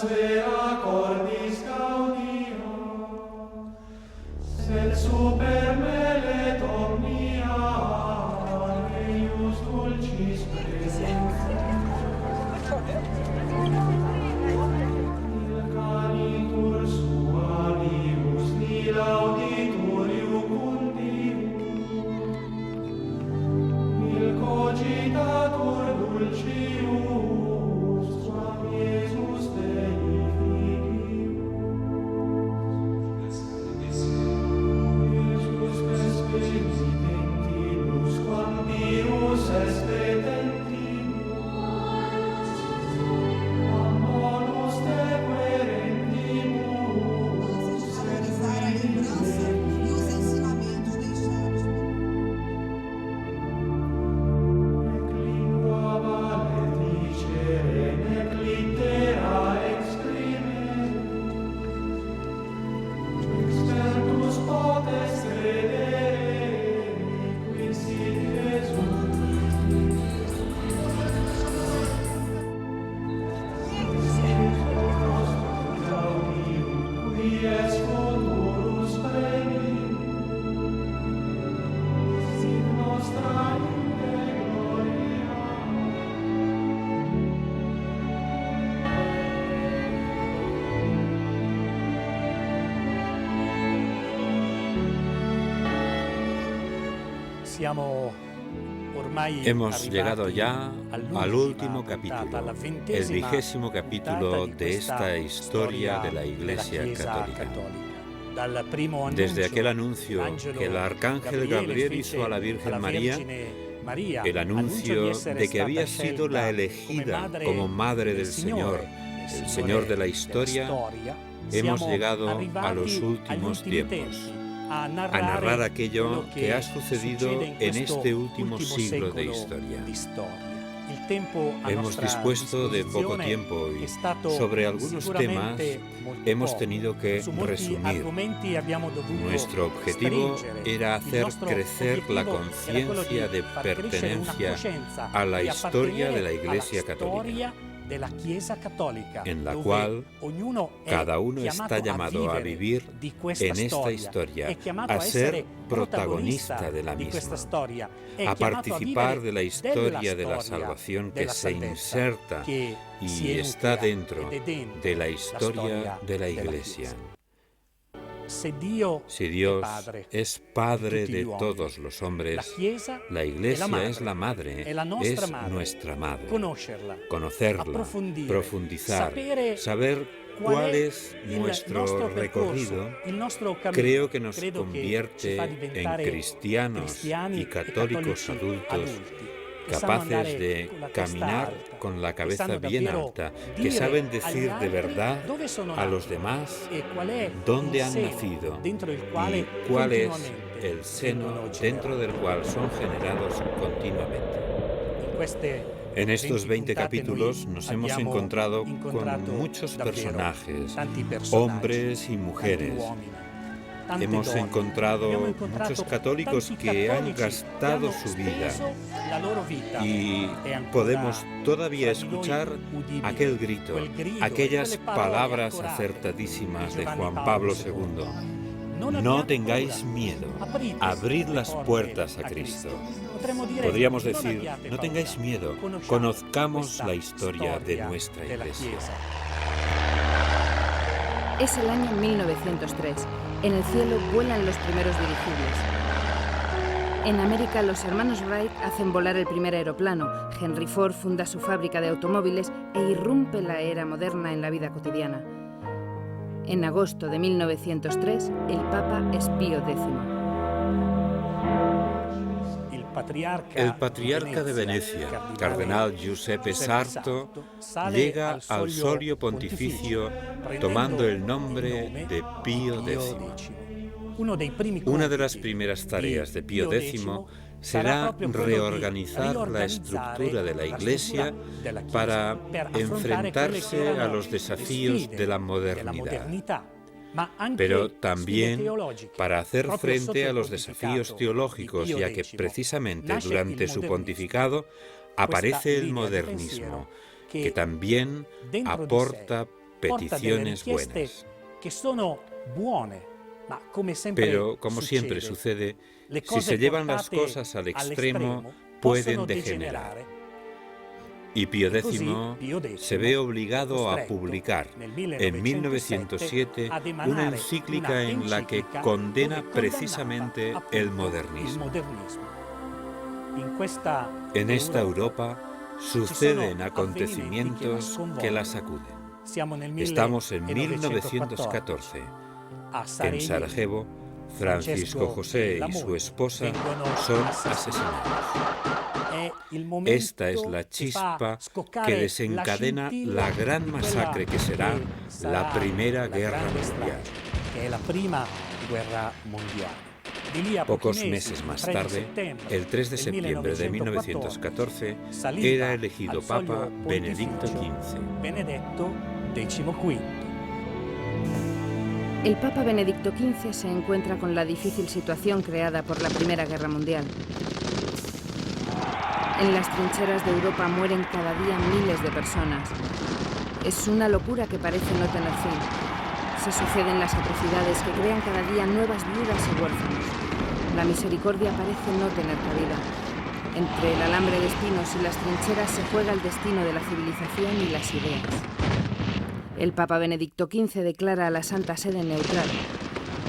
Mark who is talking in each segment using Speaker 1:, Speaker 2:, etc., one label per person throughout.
Speaker 1: vera cordis gaudio, sed super melet omnia eius dulcis presentia. Il canitur suavius, nil auditur iucundius, il cogitatur dulcius, suam Iesus Dei Filius. Iesus vespeditentibus, quam Deus est petentibus, amoris te querentimus,
Speaker 2: Valorizar a lembrança e os ensinamentos deixados.
Speaker 1: nec lingua valet dicere, nec littera exprimere, expertus potes credere, quid sit Iesus. Qui es futurus premium, sit nostra inde gloria.
Speaker 3: Hemos llegado ya al último capítulo, el 20º capítulo de esta historia de la Iglesia Católica. Desde aquel anuncio que el arcángel Gabriel hizo a la Virgen María, el anuncio de que había sido la elegida como Madre del Señor, el Señor de la historia, hemos llegado a los últimos tiempos, a narrar aquello que ha sucedido en este último siglo de historia. Hemos dispuesto de poco tiempo y sobre algunos temas hemos tenido que resumir. Nuestro objetivo era hacer crecer la conciencia de pertenencia a la historia de la Iglesia Católica, en la cual cada uno está llamado a vivir en esta historia, a ser protagonista de la misma, a participar de la historia de la salvación que se inserta y está dentro de la historia de la Iglesia. Si Dios es Padre de todos los hombres, la Iglesia es la Madre, es nuestra Madre. Conocerla, profundizar, saber cuál es nuestro recorrido, creo que nos convierte en cristianos y católicos adultos, capaces de caminar con la cabeza bien alta, que saben decir de verdad a los demás dónde han nacido y cuál es el seno dentro del cual son generados continuamente. En estos 20 capítulos nos hemos encontrado con muchos personajes, hombres y mujeres. Hemos encontrado muchos católicos que han gastado su vida y podemos todavía escuchar aquel grito, aquellas palabras acertadísimas de Juan Pablo II. No tengáis miedo, abrid las puertas a Cristo. Podríamos decir, no tengáis miedo, conozcamos la historia de nuestra Iglesia.
Speaker 4: Es el año 1903. En el cielo vuelan los primeros dirigibles. En América, los hermanos Wright hacen volar el primer aeroplano. Henry Ford funda su fábrica de automóviles e irrumpe la era moderna en la vida cotidiana. En agosto de 1903, el Papa es Pío X.
Speaker 3: El patriarca de Venecia, cardenal Giuseppe Sarto, llega al solio pontificio tomando el nombre de Pío X. Una de las primeras tareas de Pío X será reorganizar la estructura de la Iglesia para enfrentarse a los desafíos de la modernidad, pero también para hacer frente a los desafíos teológicos, ya que precisamente durante su pontificado aparece el modernismo, que también aporta peticiones buenas. Pero, como siempre sucede, si se llevan las cosas al extremo, pueden degenerar. Y Pío X se ve obligado a publicar en 1907 una encíclica en la que condena precisamente el modernismo. En esta Europa suceden acontecimientos que la sacuden. Estamos en 1914. En Sarajevo, Francisco José y su esposa son asesinados. Esta es la chispa que desencadena la gran masacre que será la Primera Guerra Mundial. Pocos meses más tarde, el 3 de septiembre de 1914, era elegido Papa Benedicto XV.
Speaker 4: El Papa Benedicto XV se encuentra con la difícil situación creada por la Primera Guerra Mundial. En las trincheras de Europa mueren cada día miles de personas. Es una locura que parece no tener fin. Se suceden las atrocidades que crean cada día nuevas viudas y huérfanos. La misericordia parece no tener cabida. Entre el alambre de espinos y las trincheras se juega el destino de la civilización y las ideas. El Papa Benedicto XV declara a la Santa Sede neutral,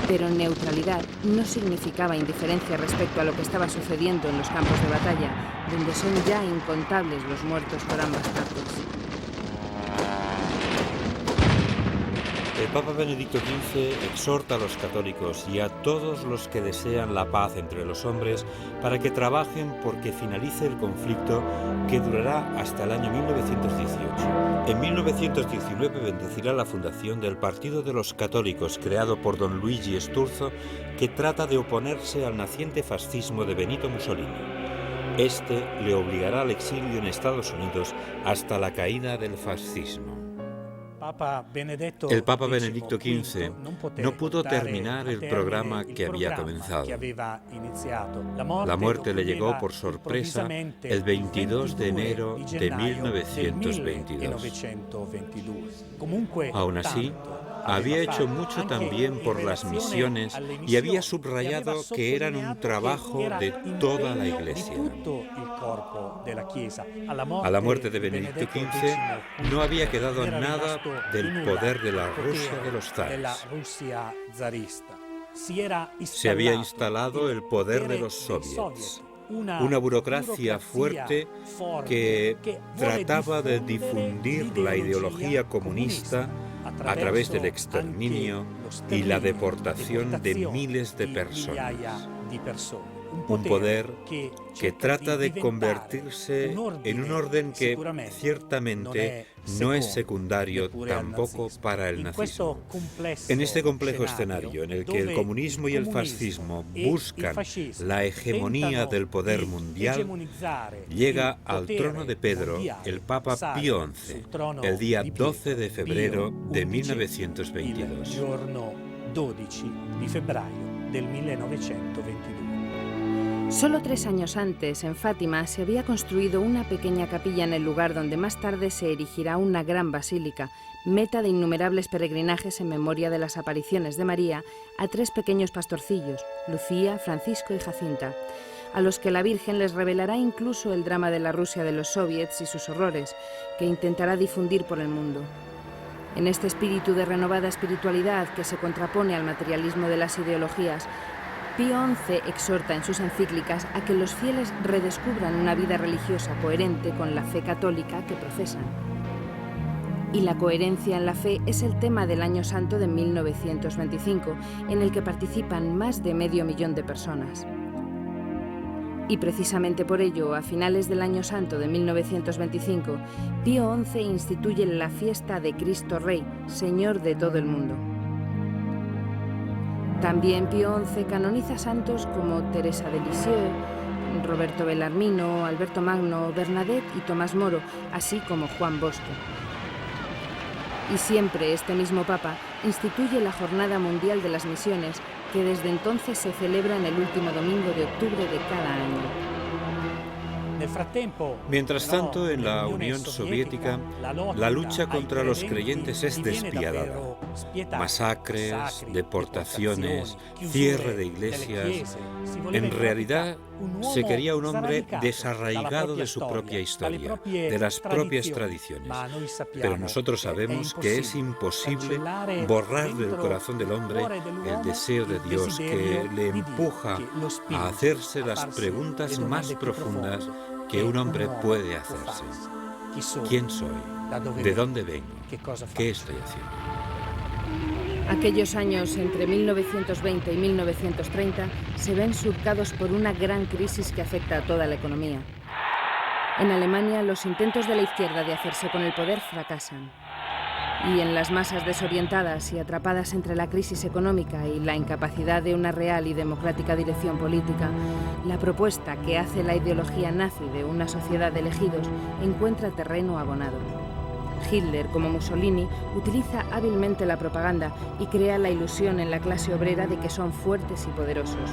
Speaker 4: pero neutralidad no significaba indiferencia respecto a lo que estaba sucediendo en los campos de batalla, donde son ya incontables los muertos por ambas partes.
Speaker 3: El Papa Benedicto XV exhorta a los católicos y a todos los que desean la paz entre los hombres para que trabajen porque finalice el conflicto que durará hasta el año 1918. En 1919 bendecirá la fundación del Partido de los Católicos, creado por don Luigi Sturzo, que trata de oponerse al naciente fascismo de Benito Mussolini. Este le obligará al exilio en Estados Unidos hasta la caída del fascismo. El Papa Benedicto XV no pudo terminar el programa que había comenzado. La muerte le llegó por sorpresa el 22 de enero de 1922. Aún así, había hecho mucho también por las misiones y había subrayado que eran un trabajo de toda la Iglesia. A la muerte de Benedicto XV no había quedado nada del poder de la Rusia de los zares. Se había instalado el poder de los soviets, una burocracia fuerte que trataba de difundir la ideología comunista a través del exterminio y la deportación de miles de personas. Un poder que trata de convertirse en un orden que ciertamente no es secundario tampoco para el nazismo. En este complejo escenario en el que el comunismo y el fascismo buscan la hegemonía del poder mundial, llega al trono de Pedro el Papa Pío XI, el día 12 de febrero de 1922.
Speaker 4: Solo 3 años antes, en Fátima, se había construido una pequeña capilla en el lugar donde más tarde se erigirá una gran basílica, meta de innumerables peregrinajes en memoria de las apariciones de María a 3 pequeños pastorcillos, Lucía, Francisco y Jacinta, a los que la Virgen les revelará incluso el drama de la Rusia de los soviets y sus horrores, que intentará difundir por el mundo. En este espíritu de renovada espiritualidad que se contrapone al materialismo de las ideologías, Pío XI exhorta en sus encíclicas a que los fieles redescubran una vida religiosa coherente con la fe católica que profesan. Y la coherencia en la fe es el tema del Año Santo de 1925, en el que participan más de 500.000 de personas. Y precisamente por ello, a finales del Año Santo de 1925, Pío XI instituye la fiesta de Cristo Rey, Señor de todo el mundo. También Pío XI canoniza santos como Teresa de Lisieux, Roberto Bellarmino, Alberto Magno, Bernadette y Tomás Moro, así como Juan Bosco. Y siempre este mismo Papa instituye la Jornada Mundial de las Misiones, que desde entonces se celebra en el último domingo de octubre de cada año.
Speaker 3: Mientras tanto, en la Unión Soviética, la lucha contra los creyentes es despiadada. Masacres, deportaciones, cierre de iglesias. En realidad, se quería un hombre desarraigado de su propia historia, de las propias tradiciones. Pero nosotros sabemos que es imposible borrar del corazón del hombre el deseo de Dios que le empuja a hacerse las preguntas más profundas que un hombre puede hacerse. ¿Quién soy? ¿De dónde vengo? ¿Qué estoy haciendo?
Speaker 4: Aquellos años entre 1920 y 1930 se ven surcados por una gran crisis que afecta a toda la economía. En Alemania, los intentos de la izquierda de hacerse con el poder fracasan. Y en las masas desorientadas y atrapadas entre la crisis económica y la incapacidad de una real y democrática dirección política, la propuesta que hace la ideología nazi de una sociedad de elegidos encuentra terreno abonado. Hitler, como Mussolini, utiliza hábilmente la propaganda y crea la ilusión en la clase obrera de que son fuertes y poderosos.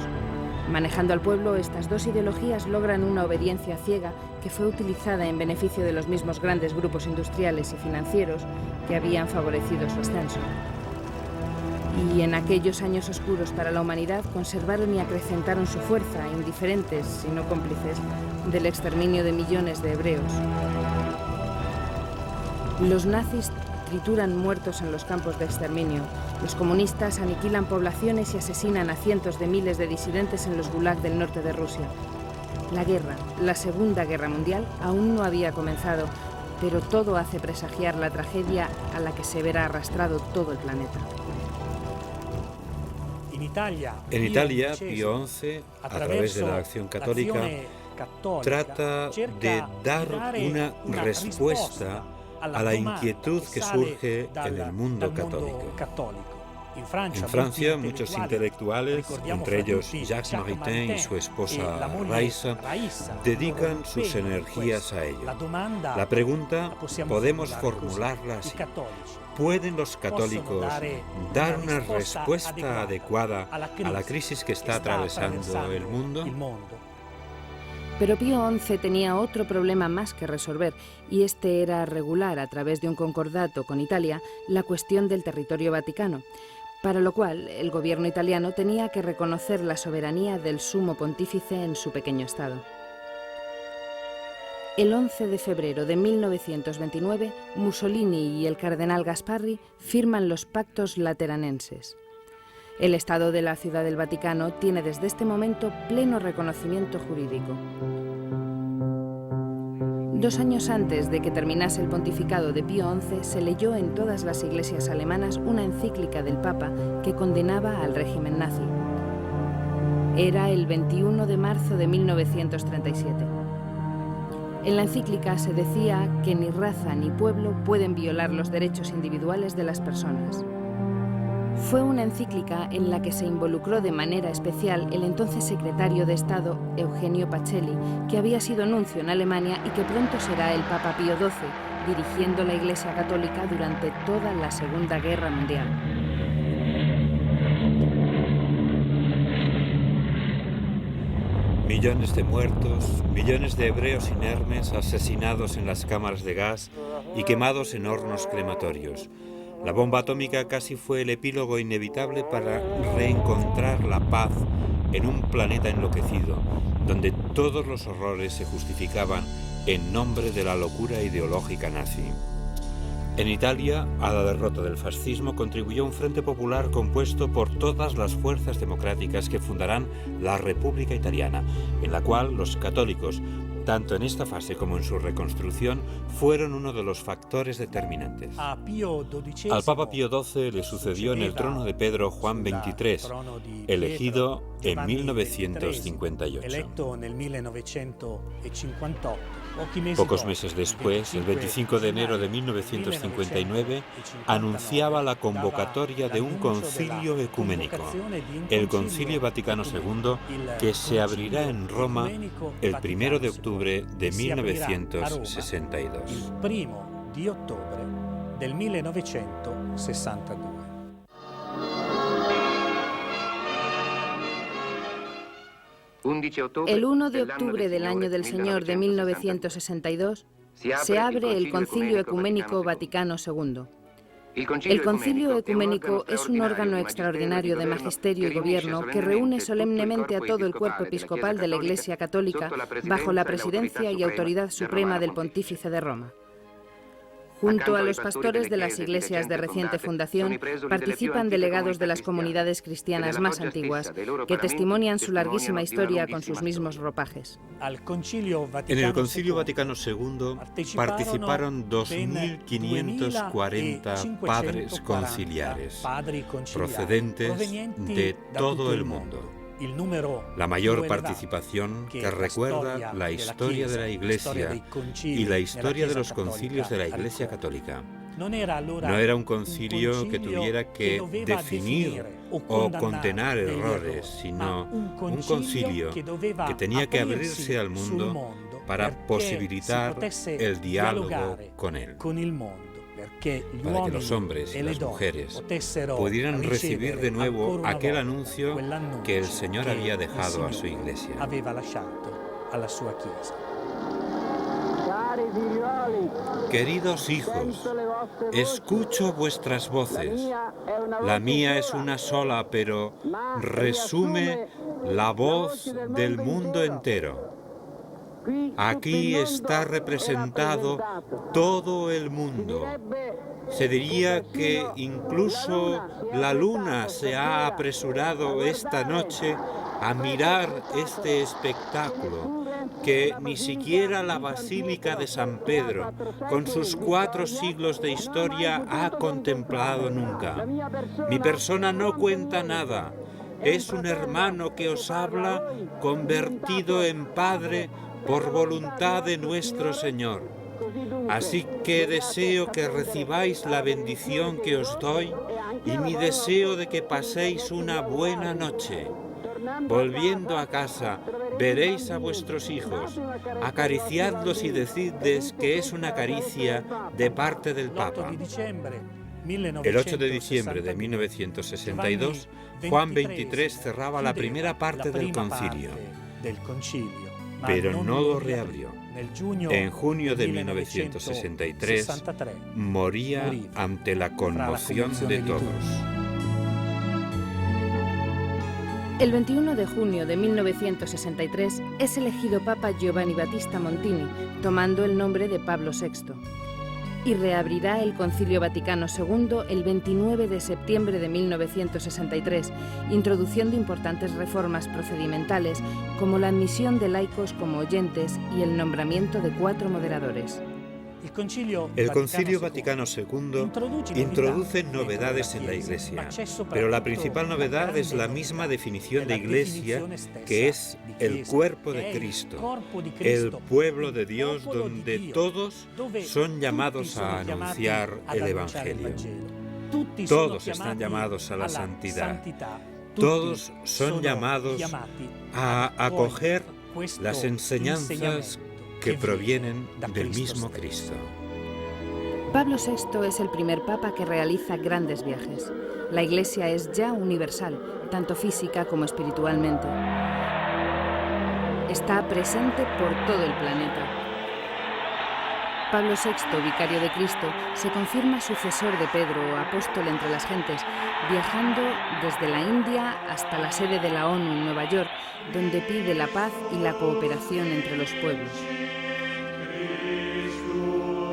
Speaker 4: Manejando al pueblo, estas dos ideologías logran una obediencia ciega que fue utilizada en beneficio de los mismos grandes grupos industriales y financieros que habían favorecido su ascenso. Y en aquellos años oscuros para la humanidad conservaron y acrecentaron su fuerza, indiferentes, si no cómplices, del exterminio de millones de hebreos. Los nazis trituran muertos en los campos de exterminio. Los comunistas aniquilan poblaciones y asesinan a cientos de miles de disidentes en los gulags del norte de Rusia. La guerra, la Segunda Guerra Mundial, aún no había comenzado, pero todo hace presagiar la tragedia a la que se verá arrastrado todo el planeta.
Speaker 3: En Italia, Pío XI, a través de la Acción Católica, trata de dar una respuesta a la inquietud que surge en el mundo católico. En Francia, muchos intelectuales, entre ellos Jacques Maritain y su esposa Raisa, dedican sus energías a ello. La pregunta podemos formularla así: ¿pueden los católicos dar una respuesta adecuada a la crisis que está atravesando el mundo?
Speaker 4: Pero Pío XI tenía otro problema más que resolver, y este era regular a través de un concordato con Italia la cuestión del territorio vaticano, para lo cual el gobierno italiano tenía que reconocer la soberanía del sumo pontífice en su pequeño estado. El 11 de febrero de 1929, Mussolini y el cardenal Gasparri firman los Pactos Lateranenses. El Estado de la Ciudad del Vaticano tiene desde este momento pleno reconocimiento jurídico. 2 años antes de que terminase el pontificado de Pío XI, se leyó en todas las iglesias alemanas una encíclica del Papa que condenaba al régimen nazi. Era el 21 de marzo de 1937. En la encíclica se decía que ni raza ni pueblo pueden violar los derechos individuales de las personas. Fue una encíclica en la que se involucró de manera especial el entonces secretario de Estado, Eugenio Pacelli, que había sido nuncio en Alemania y que pronto será el Papa Pío XII, dirigiendo la Iglesia Católica durante toda la Segunda Guerra Mundial.
Speaker 3: Millones de muertos, millones de hebreos inermes asesinados en las cámaras de gas y quemados en hornos crematorios. La bomba atómica casi fue el epílogo inevitable para reencontrar la paz en un planeta enloquecido, donde todos los horrores se justificaban en nombre de la locura ideológica nazi. En Italia, a la derrota del fascismo contribuyó un frente popular compuesto por todas las fuerzas democráticas que fundarán la República Italiana, en la cual los católicos, tanto en esta fase como en su reconstrucción, fueron uno de los factores determinantes. Al Papa Pío XII le sucedió en el trono de Pedro Juan XXIII, elegido en 1958. Pocos meses después, el 25 de enero de 1959, anunciaba la convocatoria de un concilio ecuménico, el Concilio Vaticano II, que se abrirá en Roma el 1 de octubre de 1962.
Speaker 5: El 1 de octubre del 1962.
Speaker 4: El 1 de octubre del año del Señor de 1962 se abre el Concilio Ecuménico Vaticano II. El Concilio Ecuménico es un órgano extraordinario de magisterio y gobierno que reúne solemnemente a todo el cuerpo episcopal de la Iglesia Católica bajo la presidencia y autoridad suprema del Pontífice de Roma. Junto a los pastores de las iglesias de reciente fundación, participan delegados de las comunidades cristianas más antiguas, que testimonian su larguísima historia con sus mismos ropajes.
Speaker 3: En el Concilio Vaticano II participaron 2.540 padres conciliares, procedentes de todo el mundo. La mayor participación que recuerda la historia de la Iglesia y la historia de los concilios de la Iglesia Católica. No era un concilio que tuviera que definir o condenar errores, sino un concilio que tenía que abrirse al mundo para posibilitar el diálogo con él, para que los hombres y las mujeres pudieran recibir de nuevo aquel anuncio que el Señor había dejado a su Iglesia. Queridos hijos, escucho vuestras voces. La mía es una sola, pero resume la voz del mundo entero. Aquí está representado todo el mundo. Se diría que incluso la luna se ha apresurado esta noche a mirar este espectáculo que ni siquiera la Basílica de San Pedro, con sus 4 siglos de historia, ha contemplado nunca. Mi persona no cuenta nada. Es un hermano que os habla, convertido en padre por voluntad de nuestro Señor. Así que deseo que recibáis la bendición que os doy y mi deseo de que paséis una buena noche. Volviendo a casa, veréis a vuestros hijos, acariciadlos y decidles que es una caricia de parte del Papa. El 8 de diciembre de 1962, Juan XXIII cerraba la primera parte del concilio, pero no lo reabrió. En junio de 1963 moría ante la conmoción de todos.
Speaker 4: El 21 de junio de 1963 es elegido Papa Giovanni Battista Montini, tomando el nombre de Pablo VI, y reabrirá el Concilio Vaticano II el 29 de septiembre de 1963, introduciendo importantes reformas procedimentales como la admisión de laicos como oyentes y el nombramiento de 4 moderadores.
Speaker 3: El Concilio Vaticano II introduce novedades en la Iglesia, pero la principal novedad es la misma definición de Iglesia, que es el cuerpo de Cristo, el pueblo de Dios donde todos son llamados a anunciar el Evangelio. Todos están llamados a la santidad. Todos son llamados a acoger las enseñanzas que provienen del mismo Cristo.
Speaker 4: Pablo VI es el primer papa que realiza grandes viajes. La Iglesia es ya universal, tanto física como espiritualmente. Está presente por todo el planeta. Pablo VI, vicario de Cristo, se confirma sucesor de Pedro, apóstol entre las gentes, viajando desde la India hasta la sede de la ONU en Nueva York, donde pide la paz y la cooperación entre los pueblos.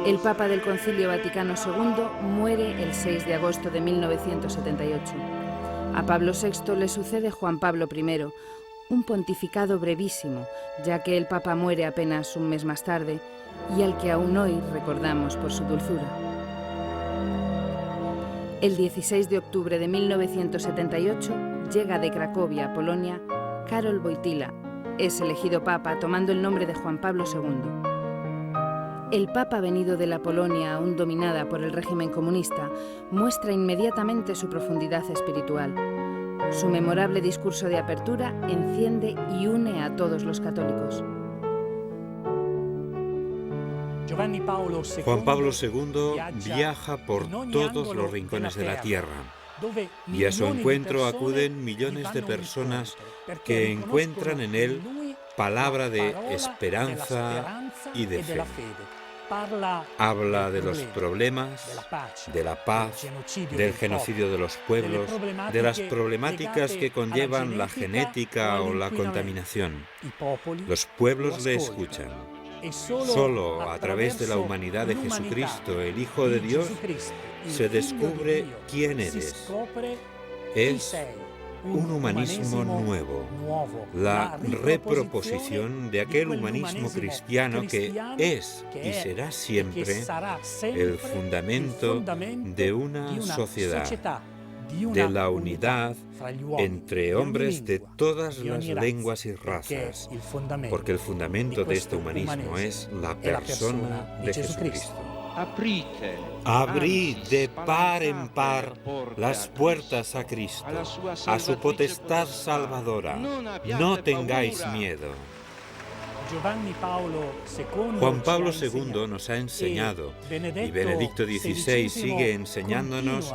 Speaker 4: El Papa del Concilio Vaticano II muere el 6 de agosto de 1978. A Pablo VI le sucede Juan Pablo I, un pontificado brevísimo, ya que el Papa muere apenas un mes más tarde y al que aún hoy recordamos por su dulzura. El 16 de octubre de 1978 llega de Cracovia, Polonia, Karol Wojtyła. Es elegido Papa tomando el nombre de Juan Pablo II. El Papa venido de la Polonia aún dominada por el régimen comunista muestra inmediatamente su profundidad espiritual. Su memorable discurso de apertura enciende y une a todos los católicos.
Speaker 3: Juan Pablo II viaja por todos los rincones de la tierra, y a su encuentro acuden millones de personas que encuentran en él palabra de esperanza y de fe. Habla de los problemas, de la paz, del genocidio de los pueblos, de las problemáticas que conllevan la genética o la contaminación. Los pueblos le escuchan. Solo a través de la humanidad de Jesucristo, el Hijo de Dios, se descubre quién eres. Es un humanismo nuevo, la reproposición de aquel humanismo cristiano que es y será siempre el fundamento de una sociedad, de la unidad entre hombres de todas las lenguas y razas, porque el fundamento de este humanismo es la persona de Jesucristo. Abrid de par en par las puertas a Cristo, a su potestad salvadora. No tengáis miedo. Juan Pablo II nos ha enseñado, y Benedicto XVI sigue enseñándonos,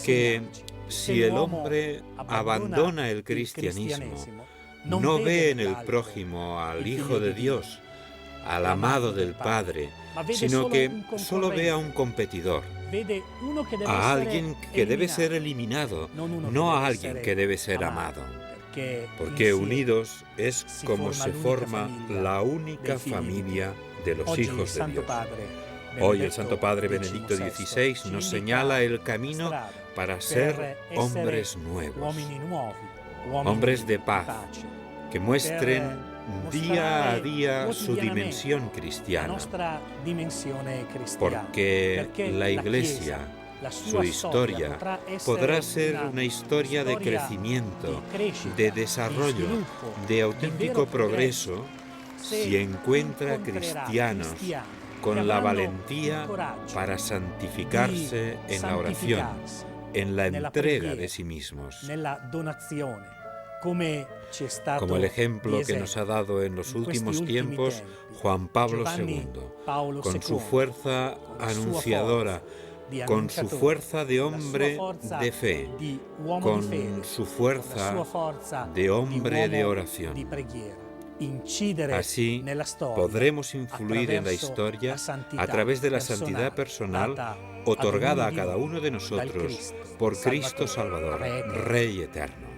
Speaker 3: que si el hombre abandona el cristianismo, no ve en el prójimo al Hijo de Dios, al amado del Padre, sino que solo ve a un competidor, a alguien que debe ser eliminado, no a alguien que debe ser amado. Porque unidos es como se forma la única familia de los hijos de Dios. Hoy el Santo Padre Benedicto XVI nos señala el camino para ser hombres nuevos, hombres de paz, que muestren día a día su dimensión cristiana, porque la Iglesia, su historia, podrá ser una historia de crecimiento, de desarrollo, de auténtico progreso, si encuentra cristianos con la valentía para santificarse en la oración, en la entrega de sí mismos. Como el ejemplo que nos ha dado en los últimos tiempos Juan Pablo II, con su fuerza anunciadora, con su fuerza de hombre de fe, con su fuerza de hombre de oración. Así podremos influir en la historia a través de la santidad personal otorgada a cada uno de nosotros por Cristo Salvador, Rey eterno.